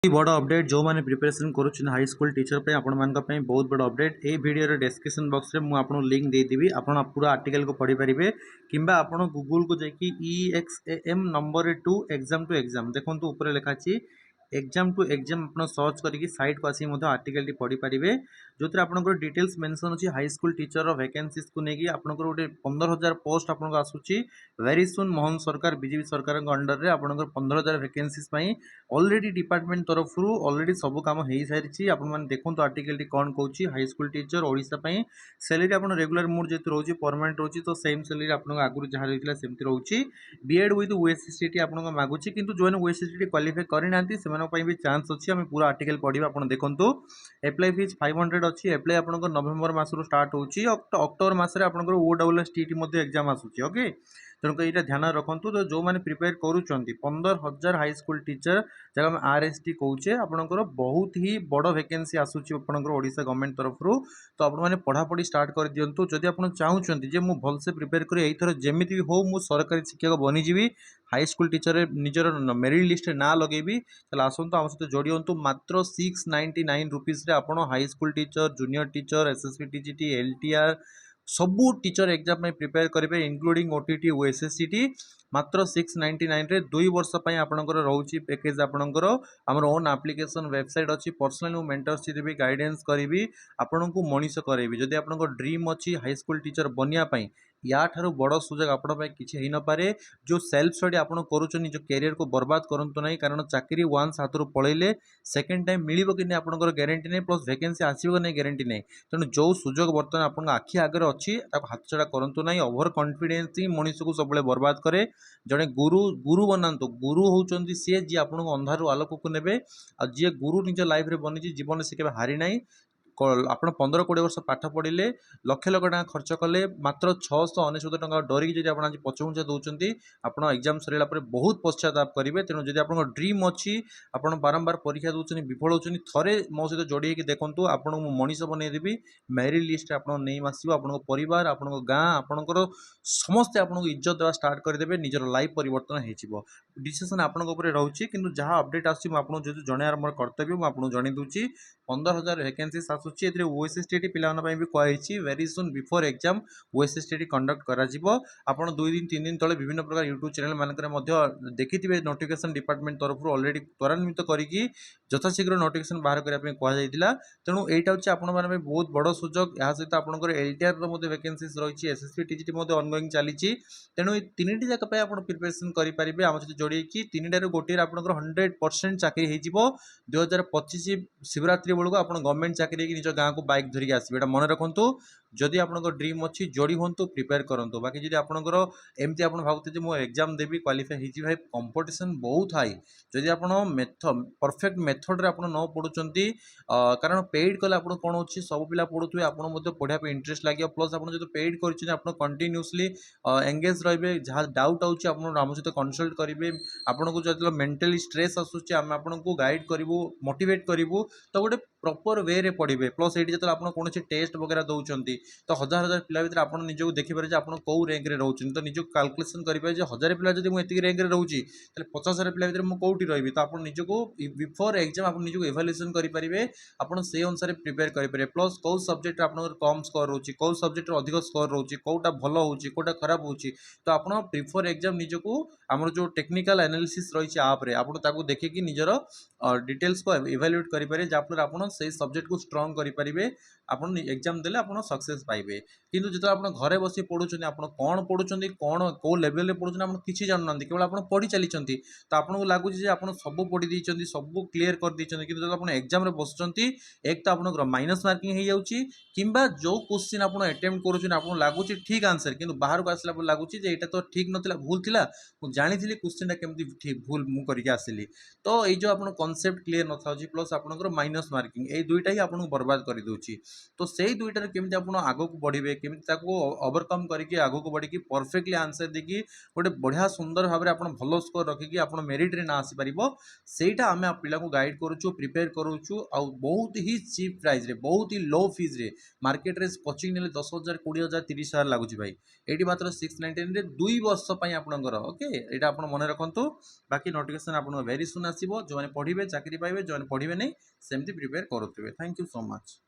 बड़ अपडेट जो मैंने प्रिपरेशन करुँच हाई स्कूल टीचर पे आपण मान बहुत बड़ अपडेट ये वीडियो डिस्क्रिप्शन बॉक्स में मुझे लिंक देदेवि आप पूरा आर्टिकल को पढ़ी पारे कि गूगल को जाकि EXAM नंबर 2 टू एग्जाम देखो ऊपर लिखाची एग्जाम टू एग्जाम आप सर्च करके साइट को आसिक आर्टिकल टी पढ़ी पारे जो थे आपंकर डिटेल्स मेंशन अच्छी हाई स्कूल टीचर वैकेंसीज को लेकिन आपंकर गोटे 15,000 पोस्ट आपको आसूची वेरी सुन मोहन सरकार बीजेपी सरकार अंडर में आपंकर 15,000 वैकेंसीज ऑलरेडी डिपार्टमेंट तरफ ऑलरेडी सब कम हो सारी आपने देखो आर्टिकल टी कौन कौन high school teacher Odisha salary आप रेगुलर मोड जेहतु रोज परमानेंट रोचे तो सेम सैलरी आप आगुरी जहाँ रही सेमती रोचे बीएड विथ ओएसएसटी आपको मागुची किंतु जो ओएसएसटी क्वालिफाई करना भी चांस अच्छी आम पूरा आर्टिकल पढ़ा आप देखो एप्लाई फीस 500 अच्छी एप्लाई आप नवेम्बर मसरू स्टार्ट होची अक्टोबर मसरे आपंकर OSST एग्जाम आसूची ओके तेणुक यहाँ ध्यान रखु तो जो मैंने प्रिपेयर करुँच 15,000 हाई स्कूल टीचर जगह आम RST कौचे आपंकर बहुत ही बड़ वैकेंसी आसूची ओडिशा गवर्नमेंट तरफ तो आपने पढ़ापढ़ी स्टार्ट कर दिंतु जदि आप चाहते मुझे भलसे प्रिपेयर कर एथर जमी भी हो मु सरकारी शिक्षक बनीजी हाई स्कूल टीचर निजर मेरिट लिस्ट ना लगेबी आसतु आम सहित जोड़ी हूँ मात्र 699 रुपीज आप high school teacher junior teacher SSB TGT LTR सबू टीचर एग्जाम में प्रिपेयर करेंगे इंक्लूडिंग OTT OSSCT मात्र 699 रे 2 वर्ष आपंकर रोचे पैकेज आपंकर आमर ओन एप्लिकेशन वेबसाइट अच्छी पर्सनल मेंटरशिप देवी गाइडेंस करी आपन को मनीष करेबी जदि आप ड्रीम अच्छी हाई स्कूल टीचर बनिया या ठारू बड़ सुजोग आपण किसी न पारे जो सेल्फ स्टडी आप करुँच निज कैरियर को बर्बाद करंतु नहीं कारण चाकरी वन्स हाथ पड़े सेकेंड टाइम मिल कि आपंकर ग्यारंटी नहीं प्लस वैकेंसी आसो नहीं ग्यारंटी नहीं तेणु जो सुजोग बर्तमान आप आखि आगे अच्छी हाथछड़ा करूँ ना ओभर कॉन्फिडेंस ही मनीष को सब बर्बाद करे जड़े गुरु गुरु बनातु गुरु होउचंदी सी जी आपन अंधारू आलोक को नेबे आ जी गुरु निज लाइफ रे बनी जीवन से केबे हारि नाही आप 15-20 वर्ष पाठ पढ़े लक्ष लक्ष टाँग खर्च कले मात्र 699 टका डरिक जब आप आज पचघुंचा दौरान आप एग्जाम सरला बहुत पश्चाताप करेंगे तेणु जब आप ड्रीम अच्छी आप बारंबार परीक्षा दूसरी विफल होती थे मो सहित जोड़ी देखूँ आपको मनीष बनईदेवी मेरिट लिस्ट आप नहीं आसो आप परिवार आप गाँ आपंकर समस्ते आपको इज्जत देवा स्टार्ट करदे निजर लाइफ परिवर्तन हो डिसीजन आपंक रोचे कि जहाँ अपडेट आपको जो जन मोर कर्तव्य मुझे जन दूसरी 15,000 वैकेंसीज आसूची OSST पिलाने भी कही very soon before exam OSST conduct करा आप 2 दिन 3 दिन तले विभिन्न प्रकार यूट्यूब चैनल मानक देखिए नोटिफिकेशन डिपार्टमेंट तरफ ऑलरेडी त्वरान्वित करके यथाशीघ्र नोटिफिकेशन बाहर करने कहला तेणु यहाँ हूँ आपण बहुत बड़ सुजोग यहाँ सहित आपंकर LTR वैकेंसीज रही SSB TGT ऑनगोइंग चली तेणु तीन जाक आप प्रिपेरेसन करेंगे आम सहित जोड़ी 3टार गोटे आपंकर 100% चाकरी हो 2025 शिवरात्रि बेलू आप गवर्नमेंट चाकरी निज गाँव को बाइक धरिक आसवे मन रखु जदि आप ड्रीम अच्छी जोड़ी हूँ प्रिपेयर करूँ बाकी जब आपंकर एमती आप भावते मुझे एग्जाम देवी क्वालिफाई हो भाई कंपटीशन बहुत हाई जदि आप परफेक्ट मेथड आप न पढ़ुंट कारण पेड कले आप कौन हो सब पिला पढ़ुए आपको पढ़ाई इंटरेस्ट लगे प्लस आप जो पेड कर कंटिन्यूसली एंगेज रे जहाँ डाउट आम सहित कनसल्ट करेंगे आपको जो मेंटली स्ट्रेस आसूँ आम आपको गाइड करूँ मोटिवेट करूँ तो गोटे प्रॉपर वे रे पढ़े प्लस ये जो आप कौन टेस्ट वगैरह दौरान तो हजार हजार पिला भर आप निजक देखिपारे आप कौ रैंक रे रोचे तो निजक कैलकुलेसन करेंगे 1000 पिला जब मुझे रैंक रे रोची 50,000 पिला भर मुझे रही तो आप निजक बिफोर एग्जाम आप निजक इभालुएसन करेंगे आप से अनुसार प्रिपेयर करेंगे प्लस कौ सब्जेक्ट आप कम स्कोर रोचे कौ सब्जेक्ट अधिक स्कोर रोचे कौटा भल हो कौटा खराब हो तो आप प्रिफर एग्जाम निजक आम जो टेक्निकल एनालिसिस रही आप्रे आप देखिए निजर डिटेल्स को इभालुएट करेंगे जहाँफल आप सब्जेक्ट को स्ट्रंग करेंगे आप एग्जाम देले आप सक्सेस पाइबे किंतु जो आप घरे बसी पढ़ुं आप कौन पढ़ुं कौन कौ लेवल में पढ़ुं आप किसी जानना केवल आप पढ़ी चली तो आपको लगुच आप सब पढ़ी देते सब क्लीयर कर देते कि जब आप एग्जाम बसुँच एक तो आप माइनस मार्किंग हो जाऊँगी किंबा जो क्वेश्चन आप अटेम्प्ट करुँच आपको लगुच ठीक आंसर कि बाहर को आसला लगुच यहाँ तो ठीक नाला भूल था मुझे जानी क्वेश्चन केमती ठीक भूल मुझे आसली तो ये जो आप कनसेप्ट क्लीयर न था प्लस आपंकर माइनस मार्किंग ये दुईटा ही आपको बर्बाद कर दूसरी तो से दुईटार केमी आप आगक बढ़े केमी ओवरकम करके आगक बढ़ी परफेक्टली आंसर देकी गोटे बढ़िया सुंदर भाव में आप भल स्कोर रखिकी आप मेरिट रे ना आसीपर सेटा आम पिला गाइड करूँ प्रिपेयर करूँ आ बहुत ही चीप प्राइस रे बहुत ही लो फीस रे मार्केट रे कोचिंग ने 10,000 20,000 30,000 लगुच भाई ये मात्र 699 2 वर्ष आपंकर ओके यहाँ आप मन रखु बाकी नोटिफिकेशन आप वेरी सुन आसो जो मैंने पढ़े चाकरी पाइबे जो पढ़े नहीं सेमती प्रिपेयर करुवे थैंक यू सो मच।